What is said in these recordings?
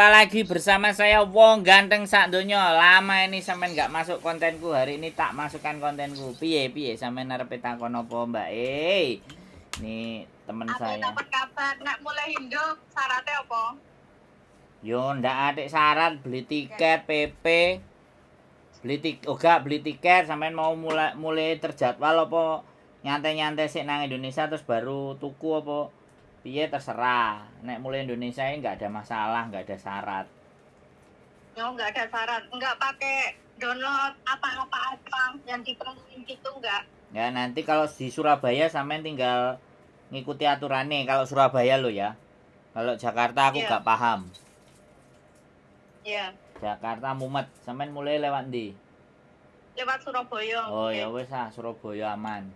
Lagi bersama saya Wong Ganteng sak donya. Lama ini sampean nggak masuk kontenku. Hari ini tak masukkan kontenku. Piye sampean arepe takon apa, Mbak? Ini temen saya. Dapat kabar nak mulai hidup syaratnya apa? Yo ndak ada syarat, beli tiket PP. Beli tiket sampean mau mulai terjadwal apa nyantai-nyantai sik nang Indonesia terus baru tuku apa? Piye terserah. Nek mulai Indonesia ini nggak ada masalah, nggak ada syarat. No, nggak ada syarat. Nggak pakai download apa-apa yang diperluin gitu nggak? Ya nanti kalau di Surabaya sampean tinggal ngikuti aturannya. Kalau Surabaya lo ya. Kalau Jakarta aku nggak paham. Iya. Jakarta mumet. Sampean mulai lewat ndi? Lewat Surabaya. Oh ya wis Surabaya aman.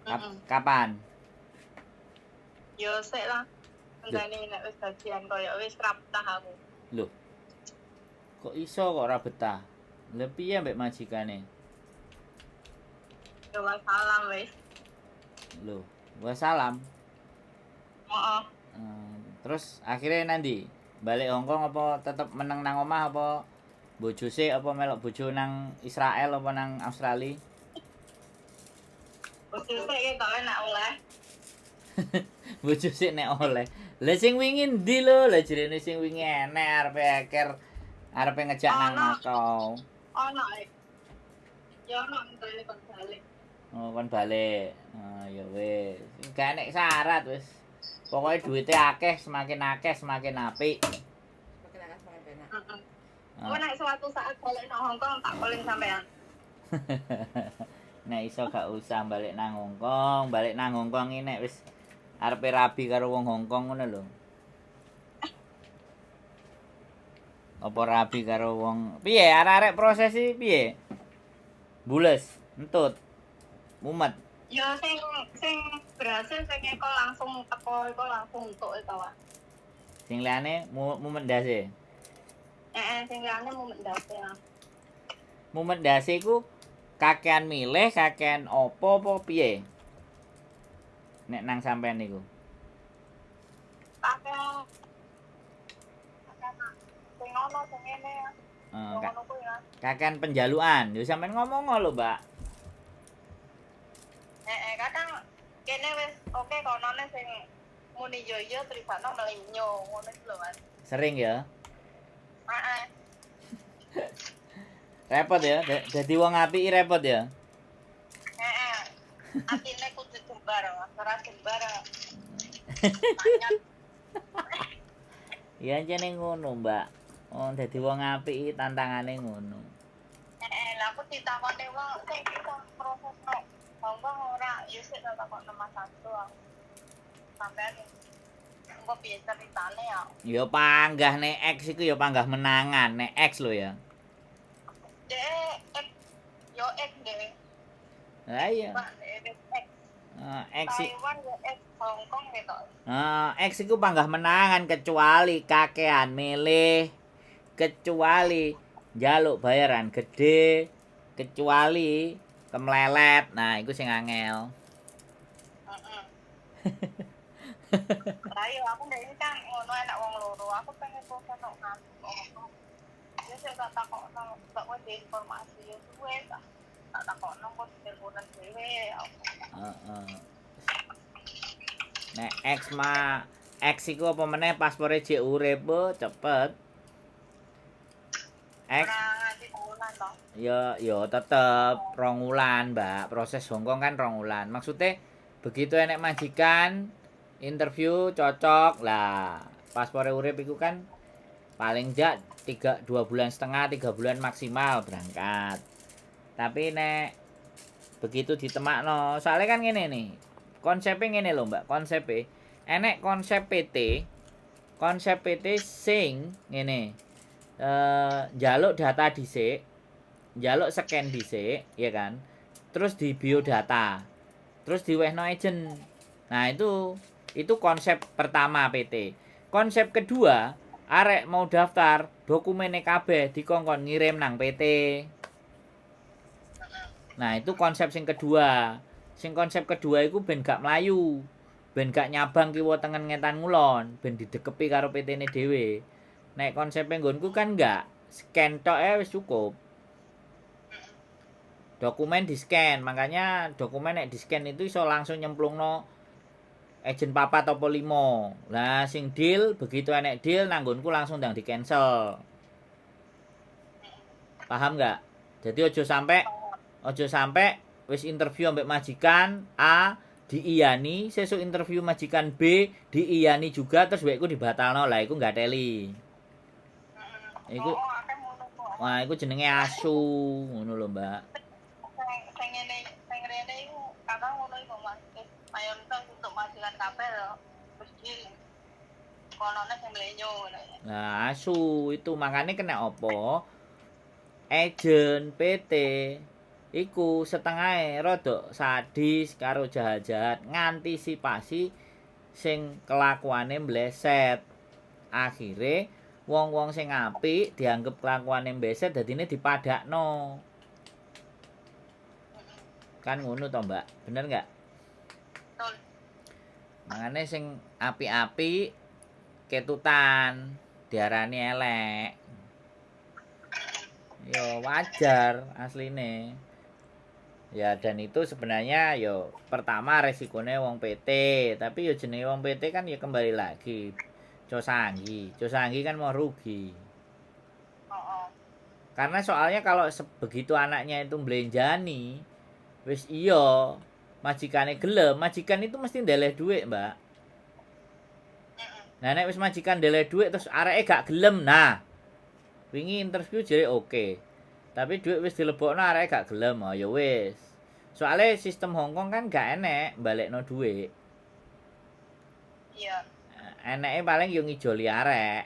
Kapan? Kapan? Yo sik lah. Enggane nek wis gajian koyo wis raptah aku. Loh. Kok iso kok ora betah? Lha piye mbek majikane? Yo salam wis. Loh, wassalam. Heeh. Terus akhirnya nanti balik Hongkong apa tetep meneng nang omah apa bojo sik apa melok bojo nang Israel apa nang Australia? Bojo sik kok enak oleh. Bojo sik nek oleh. Lah sing wingi ndi lho? Lah jerene sing wingi enek arepe eker arepe ngejak nang Makau. Ono ya ono ngene kon balik. Oh, kon balik. Ya wis. Gak enek syarat wis. Pokoknya duitnya akeh, semakin apik. Semakin akeh semakin enak. Heeh. Nek suatu saat balik nang Hongkong tak calling sampean. Nek iso gak usah balik nang Hongkong iki nek wis arepe rabi karo wong Hongkong ngono lho. Apa rabi karo wong piye arek-arek proses iki piye? Bules, entut. Mumet. Ya sing berhasil sing eko langsung teko eko langsung entuk itu wae. Sing liyane mumet ndase. Sing liyane mumet ndase. Mumet ndase iku kakean milih, kakean opo apa piye? Nek nang sampean niku. Kakean sing ono sing ngene. Kakean penjaluan. Yo sampean ngomong lho, Mbak. Kadang kene wis oke konone sing muni yo yo trisano melinyo ngono iki lho, Mas. Sering ya? Heeh. Repot ya, dadi wong apik repot ya. Heeh. Atine kudu jembar, ora jembar. Ya jane ngono, Mbak. Oh, dadi wong apik iki tantangane ngono. Lah aku ditakoni wong sing iso prosesno Hongkong ora yo sik tak takon nomor 1 aku. Sampeyan engko piye ceritane ya? Ya panggah nek X iku ya panggah menangan, nek X lho ya. Yo X deh. Lah iya. X Taiwan yo X Hongkong gitu. X iku panggah menangan kecuali kakean milih, kecuali njaluk bayaran gede, kecuali kemlelet. Nah, iku sing angel. Heeh. Ayo aku ndek iki kan ngono enak wong loro. Aku pengen foto nang ngono. Ya sik tak takokno, tak kowe informasi yo suwe tak takokno kok teleponan dhewe. Heeh. Nek X iku apa meneh paspore jek urip cepet. X ya tetep 2 wulan, Mbak. Proses Hongkong kan 2 wulan. Maksudnya begitu enek majikan interview cocok lah. Paspore urip iku kan paling jak 2 bulan setengah, 3 bulan maksimal berangkat. Tapi nek begitu ditemakno, soalnya kan ngene nih. Konsepnya ngene lho, Mbak. Konsepnya enek konsep PT. Konsep PT sing ngene. Njaluk data dhisik, njaluk scan dhisik, ya kan? Terus di biodata. Terus diwehno agent. Nah, itu konsep pertama PT. Konsep kedua, arek mau daftar, dokumene kabeh dikongkon ngirim nang PT. Nah, itu konsep sing kedua. Sing konsep kedua iku ben gak mlayu. Ben gak nyabang kiwa tengen ngetan ngulon, ben didekepi karo PT-ne dhewe. Nek konsepnya nggonku kan enggak. Scan tok wis cukup. Dokumen di scan, makanya dokumen nek di scan itu iso langsung nyemplungno agent papat atau 5. Lah sing deal begitu enek deal nanggonku langsung ndang di cancel. Paham nggak? Jadi ojo sampai wis interview ambek majikan A diiyani, sesuk interview majikan B diiyani juga terus wekku dibatalno. Lah iku nggak teli. Iku akeh ngono kok. wah iku jenenge asu ngono lho, Mbak. Sing rene iku kadang ngono iku Mas. Mayoritas untuk majikan kabeh lho. Mesti konone sing mlenyo ngono ya. Nah, asu itu makanya kena opo? Agent PT iku setengah rodok sadis karo jahat-jahat ngantisipasi sing kelakuane mbleset. Akhire wong-wong sing apik dianggep kelakuane mbleset dadine dipadakno. Kan ngono to, Mbak. Bener nggak? Betul. Makanya sing apik-apik ketutan diarani elek. Yo wajar asline. Ya dan itu sebenarnya yo pertama resikonya wong PT, tapi yo jenenge wong PT kan ya kembali lagi. Cosanggi kan mau rugi. Heeh. Karena soalnya kalau begitu anaknya itu belenjani, wis iya majikane gelem, majikan itu mesti ndeleh duit, Mbak. Nah nek wis majikan ndeleh duit terus areke gak gelem, nah wingi interview jadi oke. Tapi duit wis dilebokno areke gak gelem, oh ya wis. Soalnya sistem Hongkong kan gak enek balekno duit. Iya. Eneke paling yo ngijoli arek.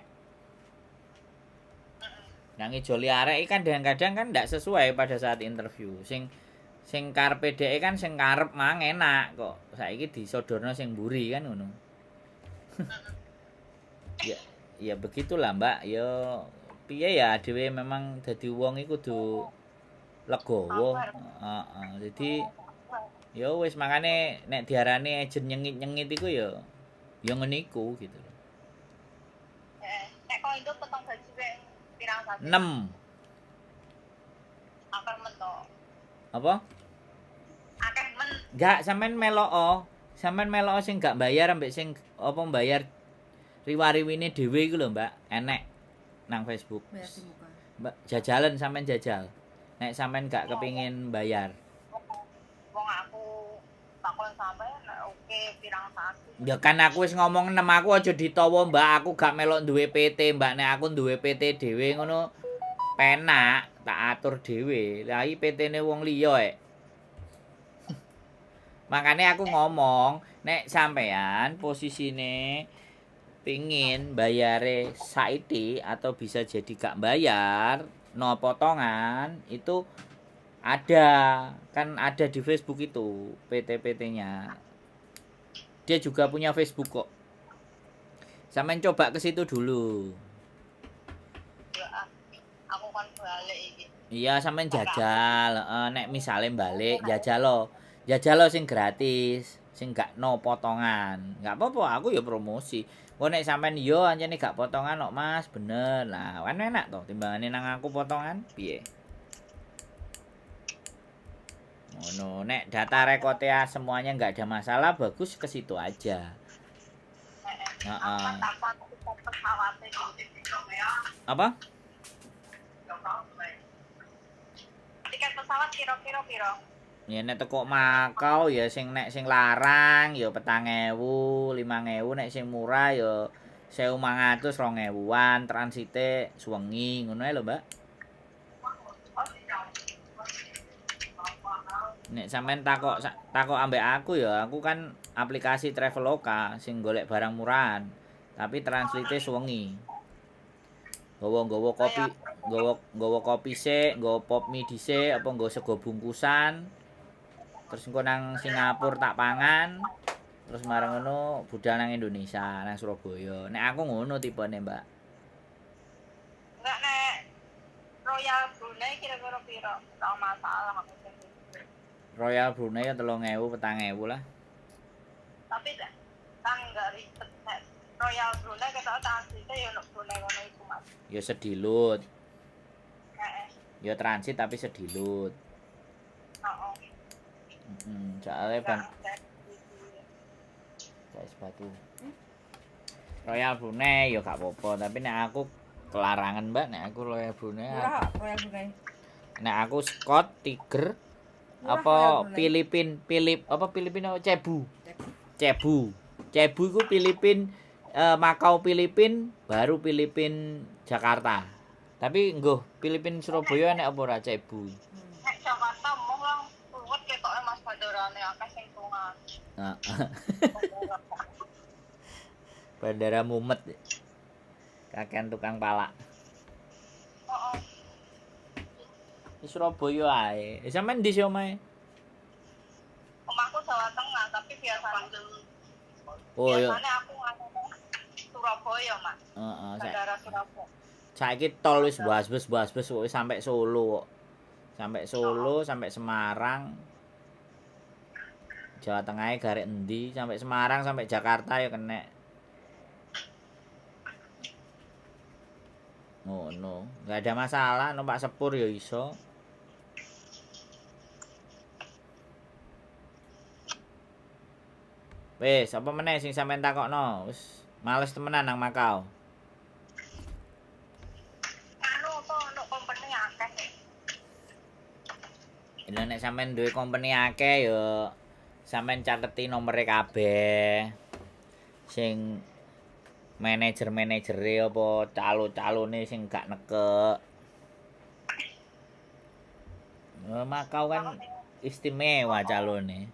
Nah ngijoli arek kan kadang-kadang kan ndak sesuai pada saat interview. Sing karepe dheke kan sing karep mang enak kok. Saiki disodorno sing mburi kan ngono. Ya begitulah, Mbak. Yo piye ya dhewe memang dadi wong iku kudu legowo. Heeh. Jadi ya wis makane nek diarani agent nyengit-nyengit iku ya ngene iku gitu loh. Nek kok itu potong gaji wek pirang sasi? 6. Akeh men to. Apa? Akeh men. Enggak, sampean melok. Sampean melok sing gak bayar ambek sing apa bayar riwariwine dhewe iku lho, Mbak. Enek nang Facebook. Bayar di muka. Mbak, jajalan sampean jajal. Nek sampean gak kepingin bayar. Wong aku takon sampe nek oke pirang sasi. Ya kan aku wis ngomong 6 aku aja ditawa, Mbak. Aku gak melok duwe PT, Mbak. Nek aku duwe PT dhewe ngono penak, tak atur dhewe. Lah iki PT-ne wong liya Makanya aku ngomong, nek sampean posisine pingin bayare saiti atau bisa jadi gak bayar, no potongan, itu ada. Kan ada di Facebook itu, PT-PT-nya. Dia juga punya Facebook kok. Sampean coba ke situ dulu. Ya, aku kan balik iki. Iya, sampean jajal. Nek misale balik, jajal sing gratis, sing gak no potongan. Gak apa-apa, aku ya promosi. Kok nek sampean yo anjene gak potongan kok, Mas, bener. Lah, kan enak toh timbangane nang aku potongan, piye? Ngono, nek data rekotea semuanya nggak ada masalah, bagus ke situ aja. Heeh. Apa? Tiket pesawat kira-kira piro? Ya nek teko Makau ya sing larang ya 4.000, 5.000, nek sing murah ya 1.500, 2.000-an transite suwengi ngono ae lho, Mbak. Nek sampean takok ambek aku ya, aku kan aplikasi Traveloka sing golek barang murahan. Tapi translite suwengi. Nggawa kopi, nggawa kopi sik, nggawa pop mie dhisik, apa nggawa sego bungkusan. Terus engko nang Singapura tak pangan. Terus marang ngono budal nang Indonesia, nang Surabaya. Nek aku ngono tipene, Mbak. Enggak nek Royal Brunei kira-kira piro? Tak masalah aku sing. Royal Brunei ya 3.000, 4.000 lah. Tapi kan enggak ribet nek Royal Brunei kita transite ya untuk Brunei ngono iku Mas. Ya sedilut. Heeh. Ya transit tapi sedilut. Heeh. Soalnya ban Enggak. guys batu. Royal Brunei ya gak apa-apa, tapi nek aku kelarangan Mbak, nek aku Royal Brunei. Murah Royal Brunei. Nek aku Scott, Tiger, Murah apa Royal Brunei. Filipin apa Cebu iku Filipin, Makau Filipin, baru Filipin Jakarta. Tapi nggo Filipin Surabaya nek apa ora Cebu. Nek Jakarta mau lang ruwet ketoke Mas bandarane akeh sing tungan. Nah, Bandara Mumet. Kakean tukang palak. Heeh. Di Surabaya ae. Sampeyan ndi sih omahe? Omahku Jawa Tengah, tapi biasanya Oh iya. biasanya aku nganu Surabaya, Mas. Heeh, Bandara Surabaya. saiki tol wis wis sampai Solo kok. Sampai Solo, sampai Semarang. Jawa Tengahnya garek endi, sampai Semarang, sampai Jakarta ya kena. Oh no, nggak ada masalah, numpak sepur ya iso. Wes, apa meneh sing sampean takokno? Wis males temenan nang Makau. Anu to ono company akeh. Lha nek sampean duwe company akeh ya sampean cateti nomere kabeh. Sing manajer-manajere apa calo-calone sing gak nekek. Makau kan istimewa calone.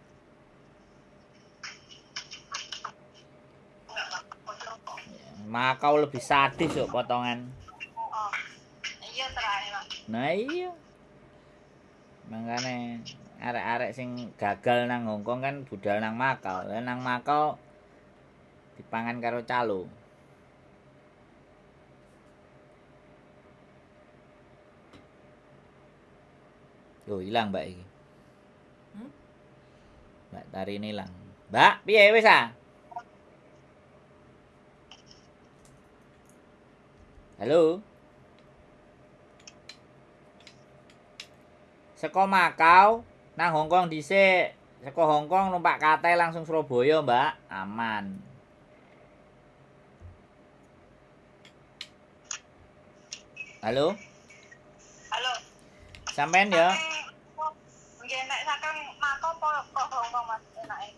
Makau lebih sadis kok potongan. Oh. Iya terakhir, Mas. Nah iya. Makane arek-arek sing gagal nang Hongkong kan budal nang Makau. Lah nang Makau dipangan karo calo. Yo hilang Mbak iki. Mbak Tari ini hilang. Mbak, piye wis ah? Halo. Seko Makau nang Hongkong dhisik. Seko Hongkong numpak KT langsung Surabaya, Mbak. Aman. Halo. Halo. Sampean ya? Nggih nek saking Makau kok Hongkong Mas enake.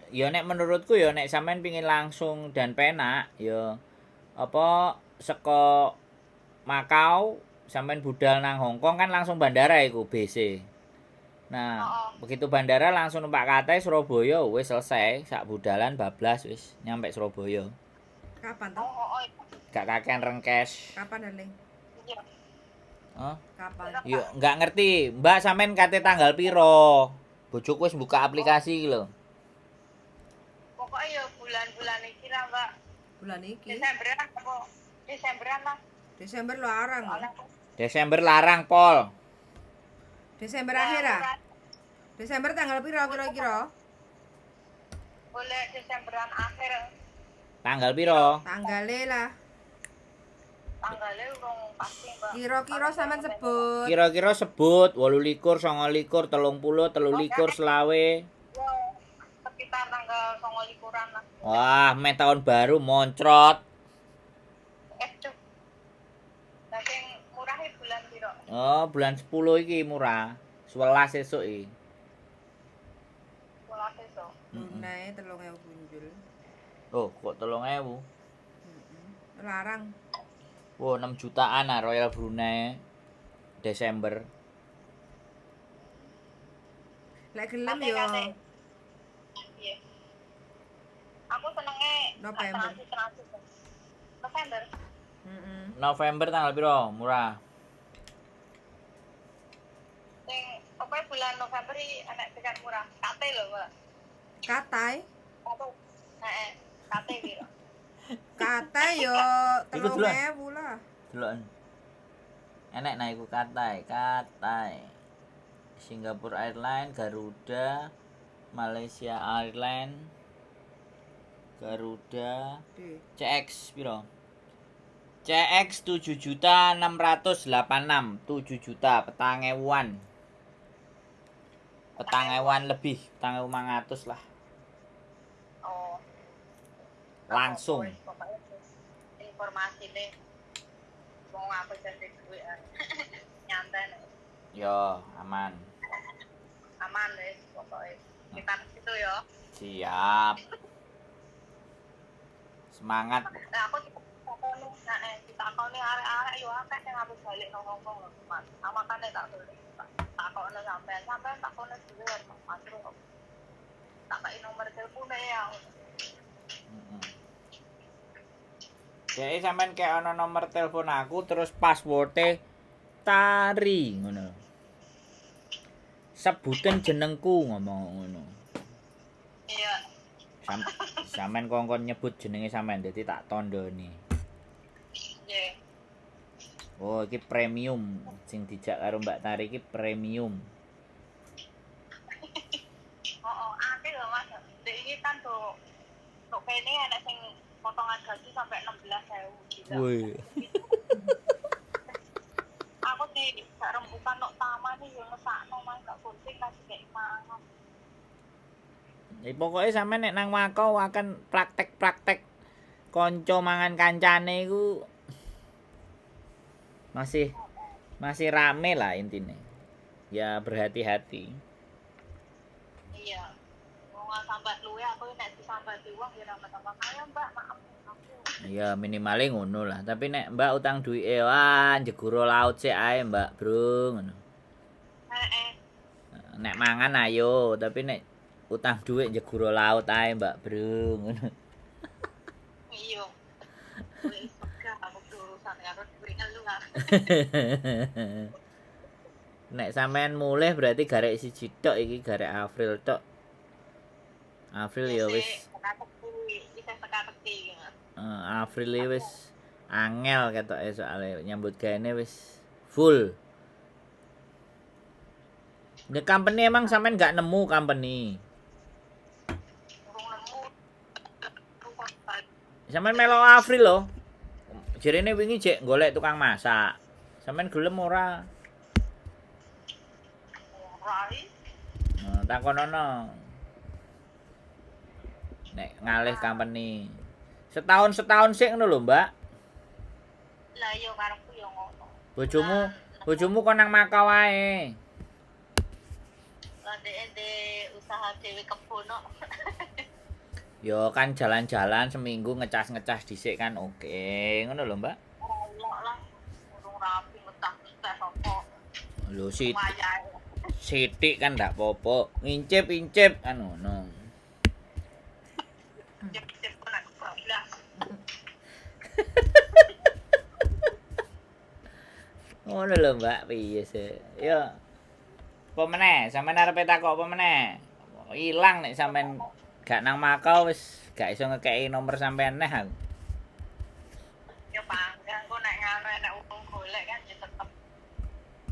Ya nek menurutku ya nek sampean pingin langsung dan penak ya apa seko Makau sampean budal nang Hongkong kan langsung bandara iku BC. Nah, begitu bandara langsung numpak KT Surabaya wis selesai, sak budalan bablas wis nyampe Surabaya. Kapan toh? Oh. Gak kakean rengkes. Kapan Darling? Iya. Hah? Kapan? Yo enggak ngerti, Mbak sampean kate tanggal piro? Bojoku wis buka aplikasi iki lho. Pokoknya ya bulan-bulan iki lah, Mbak. Bulan iki. Desemberan apa? Desemberan lah. Desember larang. Desember larang, Pol. Desember akhir ah? Desember tanggal piro kira-kira? Boleh Desemberan akhir. Tanggal piro? Tanggale lah. Tanggalnya urung pasti, Mbak. Kira-kira sampean sebut. Kira-kira sebut 28, 29, 30, 23, selawe. Ya, sekitar tanggal 29-an lah. Wah, meh tahun baru moncrot. Cuk. Lah sing murah bulan piro? Oh, bulan 10 iki murah. 11 esuk iki. 12 esuk. Brunei 3.000 punjul. Oh, kok 3.000? Larang. Wow, 6 jutaan ah Royal Brunei Desember. Lek gelem yo Kate-kate. Iya. Aku senenge November. transit. November. November tanggal piro? Murah. Sing apa bulan November iki enek tiket murah. Kate lho, Mbak. Katai. Heeh. Kate piro? Katai yo Iku duluan. 3.000 lah. Deloken. Enek nah iku Katai. Singapore Airlines, Garuda, Malaysia Airlines, Garuda, Di. CX piro? CX 7.686.000, 7 juta, petang ewuan. Petang ewuan lebih, petang ewu 500 lah. Oh. Langsung. Pokoknya informasi deh. Mau aku jadi duit nyantai nih. Yo, aman. Aman deh pokoknya. Kita ke situ ya. Siap. Semangat. Nah, aku takoni ditakoni arek-arek yo akeh sing habis balik nang Hongkong lho, Mas. Makane tak tulis. Takokno sampean takone dhewe Mas. Tak kai nomor telepon ya. Heeh. Jadi sampean kayak ana nomor telepon aku terus password-e Tari ngono. Sebutin jenengku ngomong ngono. Iya. Sampean kongkon nyebut jenenge sampean dadi tak tandani. Nggih. Oh, iki premium sing dijak karo Mbak Tari iki premium. Oh, akeh lho Mas. Dek iki kan tuh kene ana sing potongan gaji sampai 16.000 gila. Woi. Aku di gak rembukan nok taman iki yo ngesakno Mas gak kunting kasih kayak mangan. Pokoknya sampean nek nang Makau akan praktek-praktek kanca mangan kancane iku masih rame lah intinya. Ya berhati-hati. Iya. Wong sambat luwe aku nek disambati wong ya ora tambah kaya Mbak, maaf aku. Ya minimalnya ngono lah. Tapi nek Mbak utang duwike wah njeguro laut sik ae Mbak, Bro ngono. Heeh. Nek mangan ayo, tapi nek utang duit njeguro laut ae Mbak, Bro ngono. Iya. Wis aku urusan karo duit lu kan. Nek sampean mulih berarti garek siji tok iki garek April tok. April ya wis April wis angel ketoke soalnya nyambut gaene wis full. The company emang sampean gak nemu company. Sampean melo April lho. Jarene wingi jek golek tukang masak. Sampean gelem ora? Takonono. Nek ngalih company. Setahun sik ngono lho, Mbak. Lah yo karepku yo ngono. Bojomu kon nang Makau wae. Lah de usaha dhewe kebon kok. Yo kan jalan-jalan seminggu ngecas-ngecas dhisik kan oke. Ngono lho, Mbak. Ora lah. Urung rapi metah-metah apa. Lho sithik kan ndak apa-apa. Incip-incip kan ngono. Cep-cep nak bablas. Ngono lho, Mbak. Piye sih? Yo. Apa meneh? Sampeyan arep takok apa meneh? Ilang nek sampean gak nang Makau wis gak iso ngekeki nomor sampean neh aku. Ya panggang kok nek ngare nek wong golek kan ya tetep.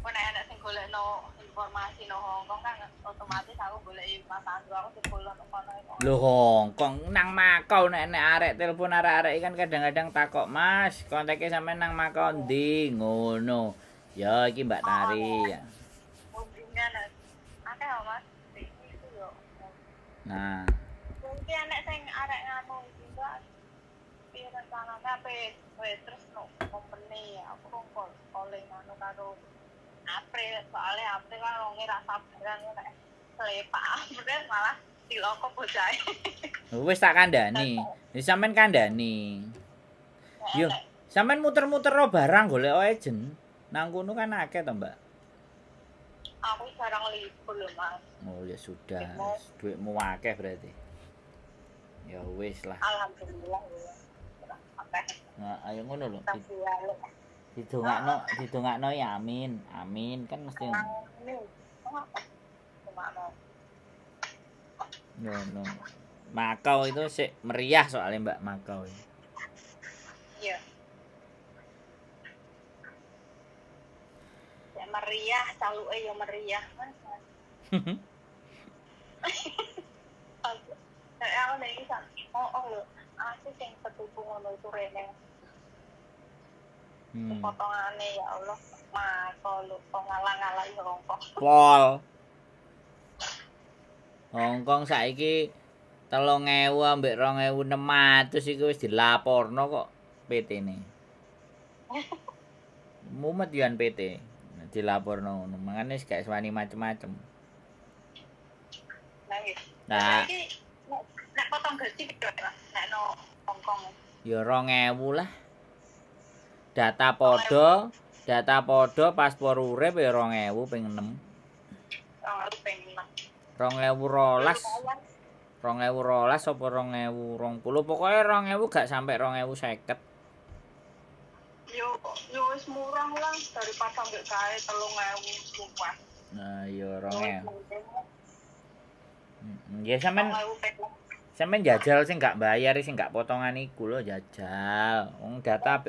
Kok nek ana sing golekno informasi no Hongkong kan otomatis aku golek Mas Andro aku dipolo nang kono. Lho Hongkong nang Makau nek arek telepon arek-arek kan kadang-kadang takok, "Mas, konteke sampean nang Makau ndi?" Ngono. Ya iki Mbak Tari ya. Mungkin akeh Mas. Iki yo. Nah, Mungkin anak sing arek nganu iki Mbak. Piye rencanane ape terus no company aku rong calling anu karo April soalnya April kan wonge ra sabaran nek selepak April malah diloko bocahe. wis tak kandhani. Wis sampean kandhani. Yo, sampean muter-muter ro barang golek agent. Nang kono kan akeh to, Mbak. Aku jarang libur lho Mas. Oh ya sudah, duitmu akeh berarti. Ya wis lah. Alhamdulillah ya. Akeh. Nah, ayo ngono lho. Tapi ya Didongakno ya amin. Amin kan mesti ngono. Makau itu sik meriah soalnya Mbak Makau. iya. Ya meriah, caluke ya meriah Mas. Aku nek iki lho, aku sing ketuku ngono iku rene. Potongane ya Allah. Makolo ngalang-alang ya Hongkong. Pol. Hongkong saiki 3.000 ambek 2.600 iku wis dilaporno kok PT-ne. Mumet yan PT. Dilaporno ngono. Mangane wis gak wani macem-macem. Nah, nggih. Nah. Saiki nek potong gaji piro Mas? Nek no Hongkong. Ya 2.000 lah. Data podo paspor urip ya 2.000 ping 6. Oh, pengen. 2012 apa 2020 pokoknya 2.000 gak sampai 2.050. Yo wis murah lah daripada ambek kae 3.000 lupas. Nah, ya 2.000. Ya sampean jajal sing gak bayar sing gak potongan iku lho jajal. Wong data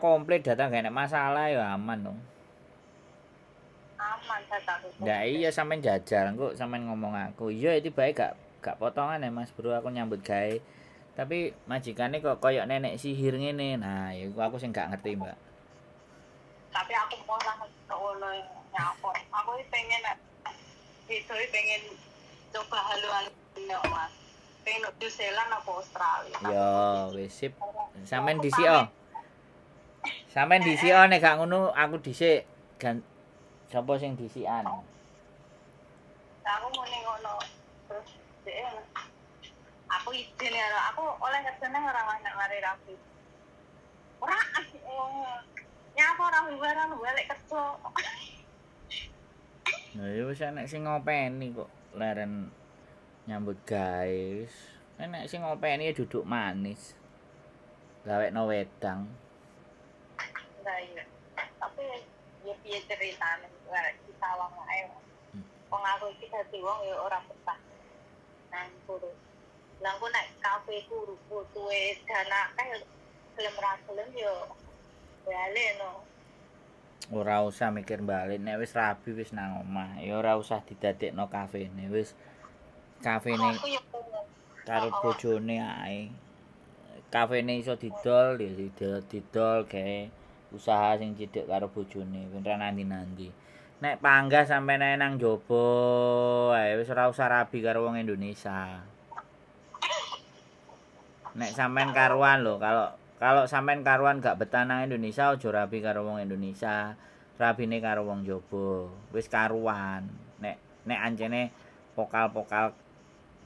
komplit, data gak enek masalah ya aman dong. Aman data. Nah iya sampean jajal kok sampean ngomong aku. Iya itu baik gak potongan ya Mas Bro aku nyambut gawe. Tapi majikane kok koyok nenek sihir ngene. Nah, ya aku sing gak ngerti, Mbak. Tapi aku mau lah ngono nyapor. Aku pengen itu pengen coba haluan Mas. Pengen New Zealand apa Australia. Yo, wis sip. Sampean dhisik. Sampean dhisik nek gak ngono aku dhisik. Sapa sing dhisikan? Aku mau ngono. Terus aku izin ya, aku oleh kerjane ora nang ngare rapi. Ora nyapa orang balik kerja. Nah, ya wis enek sing ngopeni kok leren nyambut gawe. Enek sing ngopeni duduk manis. Gawekno wedang. Nah, iya. Tapi ya piye ceritane kita wong ae. Wong aku iki dadi wong ya ora betah. Nang guru. Lah aku nek kafe guru tuwe dana kae gelem ra gelem yo bali no. Ora usah mikir balik nek wis rabi wis nang omah. Ya ora usah didadekno kafene. Wis kafene karo bojone ae. Kafene iso didol ya didol gawe usaha sing cedhek karo bojone ben ra nanti-nanti. Nek panggah sampeyan ae nang njaba ae wis ora usah rabi karo wong Indonesia. Nek sampean karuan lho, kalau sampean karuan gak betah nang Indonesia aja rabi karo wong Indonesia. Rabine karo wong njaba. Wis karuan. Nek ancene pokal-pokal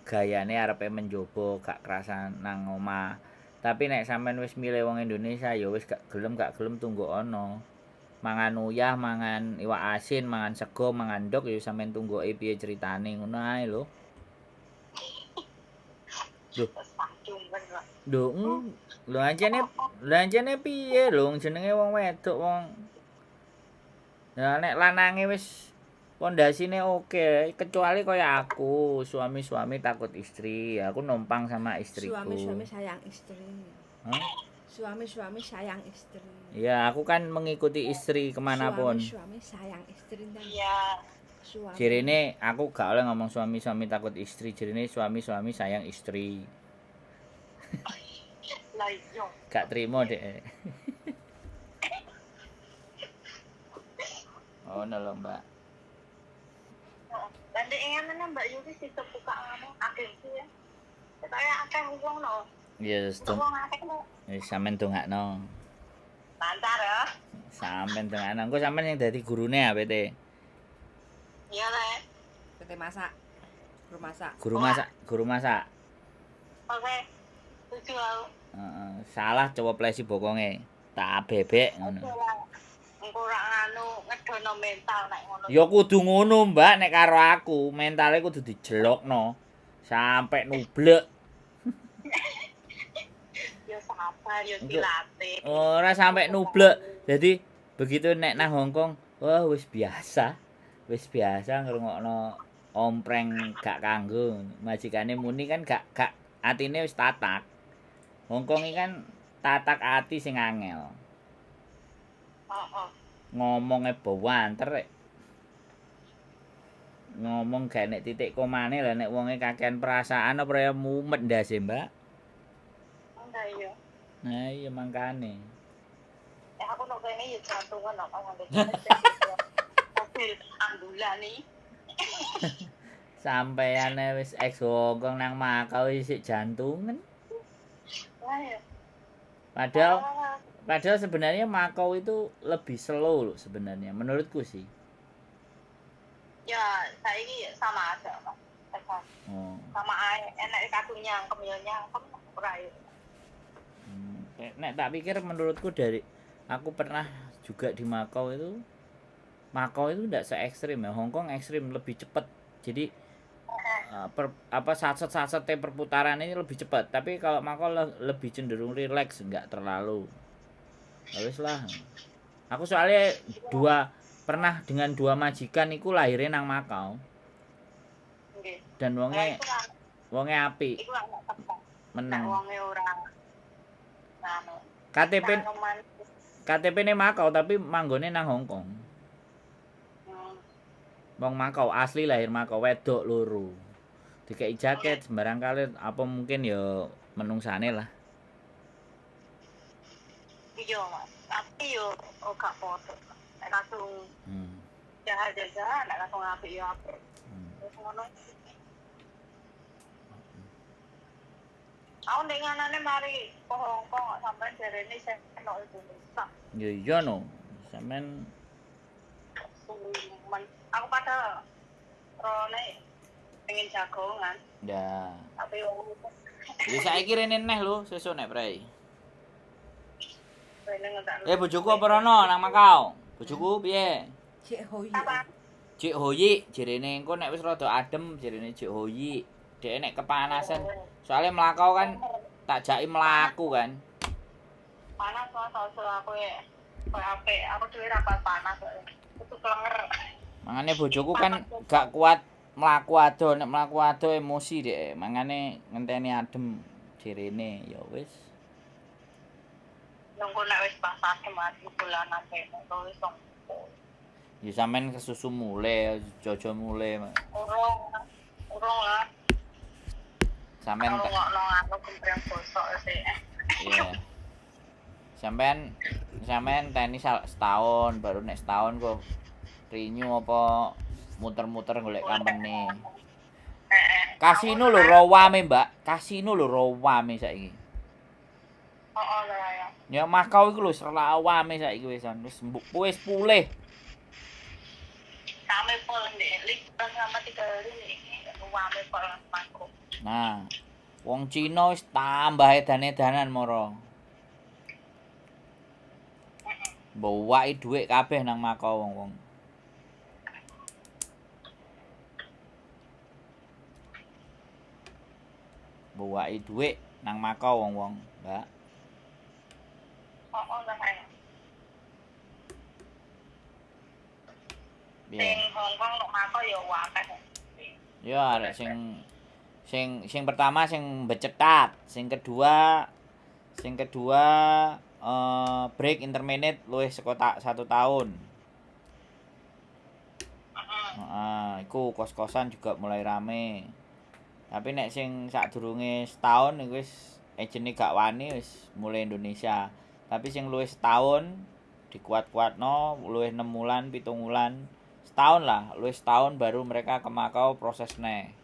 gayane arepe menjaba gak kerasan nang omah. Tapi nek sampean wis milih wong Indonesia ya wis gak gelem tunggu ana. Mangan uyah, mangan iwak asin, mangan sego, mangan ndok ya sampean tunggoke piye ceritane ngono ae lho. Lho ancene piye lho jenenge wong wedok wong. Ya nek lanange wis pondasine oke, kecuali kaya aku, suami takut istri. Aku numpang sama istriku. Suami sayang istri. Hah? Suami sayang istri. Ya, aku kan mengikuti istri kemanapun. Suami sayang istri dan Iya. suami. Jirine aku gak oleh ngomong suami takut istri, jirine suami sayang istri. Lah iya. Gak terima deh. Oh, nolong Mbak. Nanti ingin Mbak Yuki sih buka agensi ya. Saya akan uang no. Yes, Uang akeh no. Sampeyan dongakno. Lancar ya. Sampeyan dongakno. Engko sampeyan sing dadi gurune ya, PT. Iya lah. PT masak. Guru masak. Oke. Setuju aku. Salah coba plesi bokonge. Tak bebek ngono. Engko ora nganu ngedono mental nek ngono. Ya kudu ngono, Mbak, nek karo aku, mentale kudu dijelokno sampai nublek. Ya sabar, ya dilatih. Ora sampai nublek. Jadi begitu nek nang Hongkong, wah wis biasa. Wis biasa ngrungokno ompreng gak kanggo. Majikane muni kan gak atine wis tatak. Hongkong iki kan tatak ati sing angel. Heeh. Ngomongnya bawanter rek. Ngomong gak nek titik komane lah nek wonge kakean perasaan apa ya mumet ndase, Mbak. Enggak iya. Nah, iya mangkane. aku nok kene ya jantungan nok ngene. Mobil ambulan nih. Sampeyane wis ex Hongkong nang Makau isih jantungan. Lah ya. Padahal sebenarnya Makau itu lebih slow loh sebenarnya menurutku sih. Ya, saiki sama aja, Mas. Oh. Sama ae enek kadunya kemilnya kan ora ya. Nek tak pikir menurutku dari aku pernah juga di Makau itu ndak se ekstrim ya. Hongkong ekstrim lebih cepat. Jadi saat perputaran ini lebih cepat. Tapi kalau Makau lebih cenderung rileks, enggak terlalu. Wis lah. Aku soalnya pernah dengan dua majikan iku lahirnya nang Makau. Nggih. Dan wonge apik. Iku anak tepak. Meneng. Wonge ora. Anu. KTP ne Makau tapi manggone nang Hongkong. Wong Makau asli lahir Makau wedok loro. Dikei jaket sembarang kali apa mungkin ya menungsane lah. Iya, Mas. Tapi yo gak foto. Nek langsung jahat-jahat, nek langsung apik yo apik. Wis ngono. Aku nek nganane mari ke Hongkong sampean jarene senok Indonesia. Ya iya no. Sampean aku pada rone pengen jagongan. ya. Tapi Wis saiki rene neh lho, sesuk nek prei. rene ngedak. Bojoku apa rono nang Makau? Bojoku piye? Cik Hoyi. Cik Hoyi, jarene engko nek wis rada adem jarene Cik Hoyi. Dhek nek kepanasan. Soalnya Makau kan tak jaki mlaku kan. Panas soal aku ya. Koyo apik, aku dhewe ra panas kok. Kudu klenger. Mangane bojoku kan gak kuat mlaku ado, nek mlaku ado emosi dhek. Mangane ngenteni adem jarene ya wis. Nunggu nek wis pasane mati bulan apik wis Ya sampean kesusu mule, jojo mule. Urung lah. Sampean ngono anu kemprem bosok sih. Iya. Sampean teni setahun, baru nek setahun kok renew apa muter-muter golek company. Kasino lho rowame, Mbak. Kasino lho rowame saiki. Heeh lah ya. Ya Makau iku lho selawame saiki wis pulih. Kami pol ndek liburan sama 3 hari iki uame pol Makau. Nah, wong Cina wis tambah edan-edanan moro. Mbowaki dhuwit kabeh nang Makau wong-wong. Mbowaki dhuwit nang Makau wong-wong, Mbak. Oh, lah ya. Piye? Sing Hongkong nok Makau ya akeh. Ya arek sing pertama sing becetat, sing kedua break intermediate luwih saka 1 tahun. Iku kos-kosan juga mulai rame. Tapi nek sing sadurunge setahun iku wis ejene gak wani wis mulai Indonesia. Tapi sing luwih setahun dikuat-kuatno luwih 6 bulan, 7 bulan. Setahun lah, luwih setahun baru mereka ke Makau prosesne.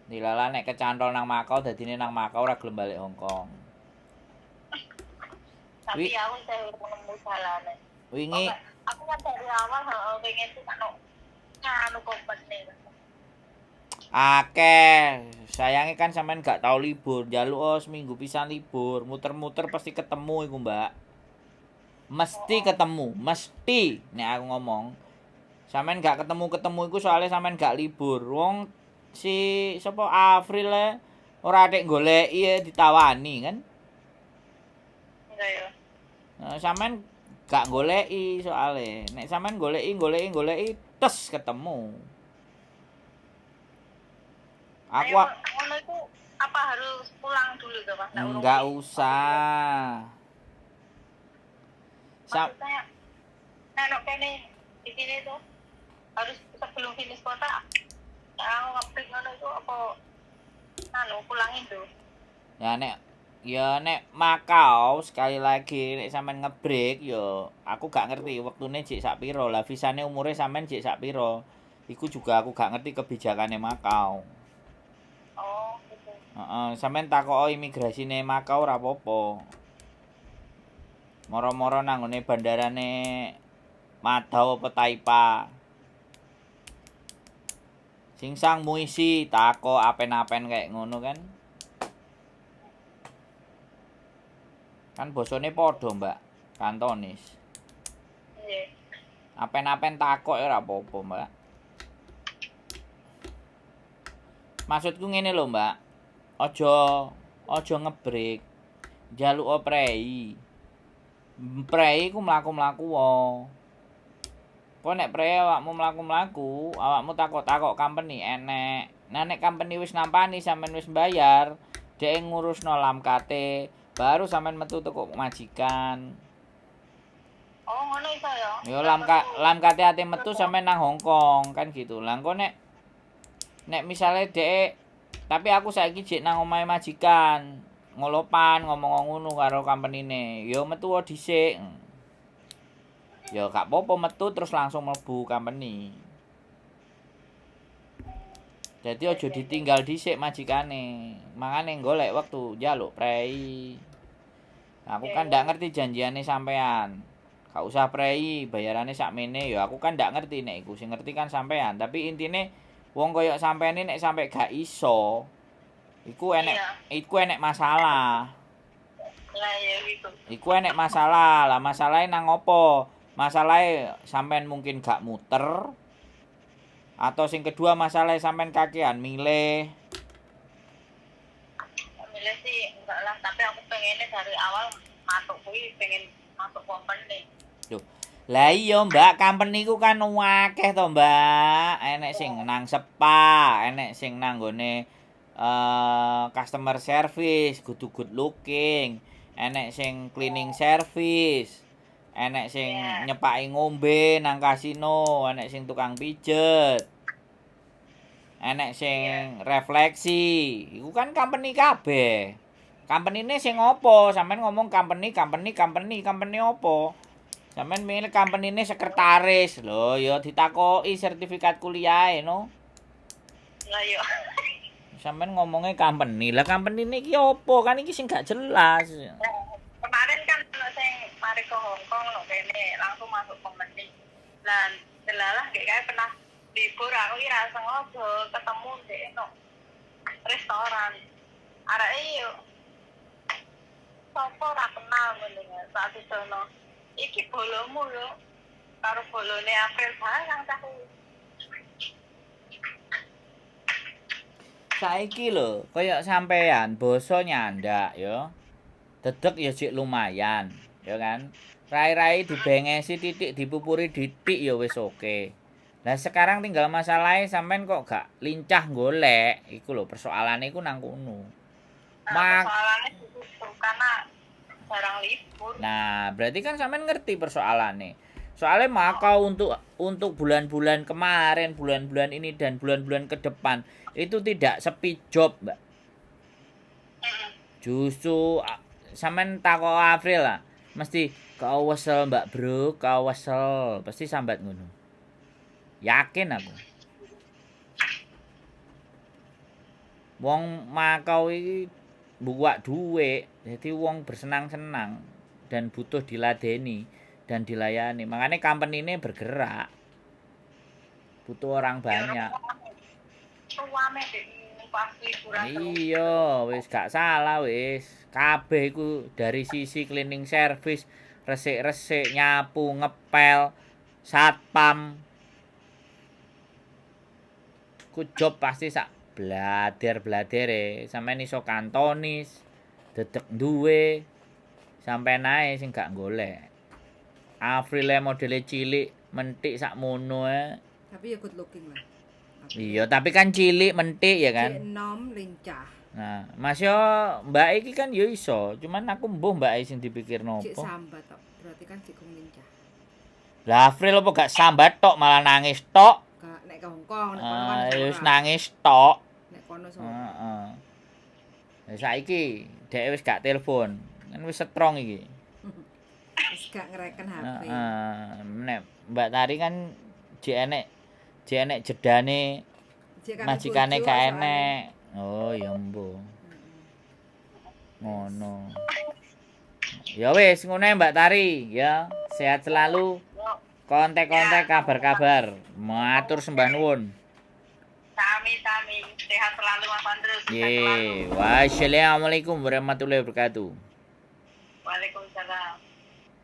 Dilala nek kecantol nang Makau dadine nang Makau ora gelem balik Hongkong. Tapi aku saya nemu jalane. Wingi aku kan dari awal pengen tuh anu kompeten. Akeh. Sayange kan sampean gak tau libur, njaluk seminggu pisan libur, muter-muter pasti ketemu iku, Mbak. Mesti ketemu, mesti. Nek aku ngomong. Sampean gak ketemu-ketemu iku soalnya sampean gak libur. Wong si sapa April ora atik goleki ditawani kan. Enggak ya. Nah, sampean gak goleki soalnya. Nek sampean goleki tes ketemu. Aku ngono itu apa harus pulang dulu tuh Mas? Enggak usah. Maksudnya, nah kene di sini tuh harus sebelum finish kota. Aku ngeprint ngono itu apa anu pulangin tuh. Ya nek ya nek Makau sekali lagi nek sampean ngebreak ya aku gak ngerti wektune jek sak piro lah visane umure sampean jek sak piro iku juga aku gak ngerti kebijakane Makau. Oh, gitu. Heeh, sampean takok imigrasine Makau ora apa-apa. Moro-moro nang ngone bandarane Madau apa Taipa. Sing sang muisi takok apen-apen kayak ngono kan. Kan bosone padha, Mbak. Kantonis. Iya. Apen-apen takok ya ora apa-apa, Mbak. Maksudku ngene lho, Mbak. Aja ngebreak. Njaluk prei. Prei ku mlaku-mlaku wae. Kok nek prei awakmu mlaku-mlaku, awakmu takok-takok company enek. Nah nek company wis nampani sampean wis bayar, dhek ngurusno lamkate, baru sampean metu teko majikan. Oh, ngono iso ya. Yo lamkate ate metu sampean nang Hong Kong kan gitu. Lah engko nek misale dhek tapi aku saiki jek nang omahe majikan, ngolopan ngomong ngono karo company-ne. Yo metu wae dhisik. Ya gak apa-apa metu terus langsung mlebu company. Jadi aja ditinggal dhisik majikane. Mangane golek wektu njaluk prei. Aku kan ndak ngerti janjiane sampean. Gak usah prei, bayarane sakmene ya aku kan ndak ngerti nek iku sing ngerti kan sampean. Tapi intine wong koyo sampean nek sampe gak iso iku enek masalah. Lah ya gitu. Iku enek masalah. Lah masalahe nang opo? Masalahe sampean mungkin gak muter. Atau sing kedua masalah sampean kakean milih. Milih sih enggak lah, tapi aku pengennya dari awal masuk kuwi pengen masuk company. Loh. Lah iya Mbak, company ku kan akeh to Mbak. Enek sing nang spa, enek sing nang gone customer service, good looking. Enek sing cleaning service. Enek sing nyepaki ngombe nang kasino, enek sing tukang pijet. Enek sing refleksi. Iku kan company kabeh. Company-ne sing opo? Sampeyan ngomong company opo? Sampeyan milih company-ne sekretaris. Lho, ya ditakoki sertifikat kuliahe no. Lah yo. Sampeyan ngomongnya company. Lah company-ne iki opo? Kan iki sing gak jelas. Kemarin kan ono sing mari ke Hong Kong lho kene langsung masuk company. Lah delalah kayak pernah libur aku ki ra sengaja ketemu di no restoran. Areke yo sopo ra kenal ngene saat itu no. Iki bolomu lho karo bolone April barang tahu. Saiki lho, kaya sampean basa nyandak ya. Dedeg ya sik lumayan, ya kan? Rai-rai dibengesi titik dipupuri ditik ya wis oke. Lah sekarang tinggal masalahnya sampean kok gak lincah golek, iku lho persoalane iku nang kono. Persoalannya itu karena jarang libur. Nah, berarti kan sampean ngerti persoalane. Soalnya Makau untuk bulan-bulan kemarin, bulan-bulan ini dan bulan-bulan ke depan itu tidak sepi job, Mbak. Justru sampean takok April lah. Mesti kau wesel Mbak Bro, kau wesel. Pasti sambat ngono. Yakin aku. Wong Makau iki buak duit, jadi wong bersenang-senang dan butuh diladeni dan dilayani. Makanya company ini bergerak. Butuh orang banyak. Iya, wis gak salah wis. Kabeh iku dari sisi cleaning service, resik-resik, nyapu, ngepel, satpam. Ku job pasti sak blader-bladere. Sampeyan iso kantonis, dedek duwe. Sampai nae sing gak golek. Afrile modele cilik, mentik sak mono Tapi ya good looking lah. Iya, tapi kan cilik mentik ya kan. Nom lincah. Nah, Mas yo Mbak iki kan yo iso, cuman aku mbuh Mbak sing dipikir Cik nopo. sambat tok. Berarti kan cikung lincah. Lah April apa gak sambat tok malah nangis tok. Nek ke Hong Kong, nek kono kan Wis nangis tok. Nek kono so. Heeh. Lah saiki Dhek wis gak telepon. Kan wis strong iki. Wis gak ngereken HP. Nek Mbak Tari kan jek enek jedane Jek karo majikane bojo gak soalnya. enek. Oh, ya mbo. Heeh. Ngono. Ya wis ngono ya, Mbak Tari, ya. Sehat selalu. Yo, Kontak-kontak kabar-kabar. Matur sembah nuwun. sami sehat selalu Mas Andrew. Sehat selalu. Ye, wassalamualaikum warahmatullahi wabarakatuh. Waalaikumsalam.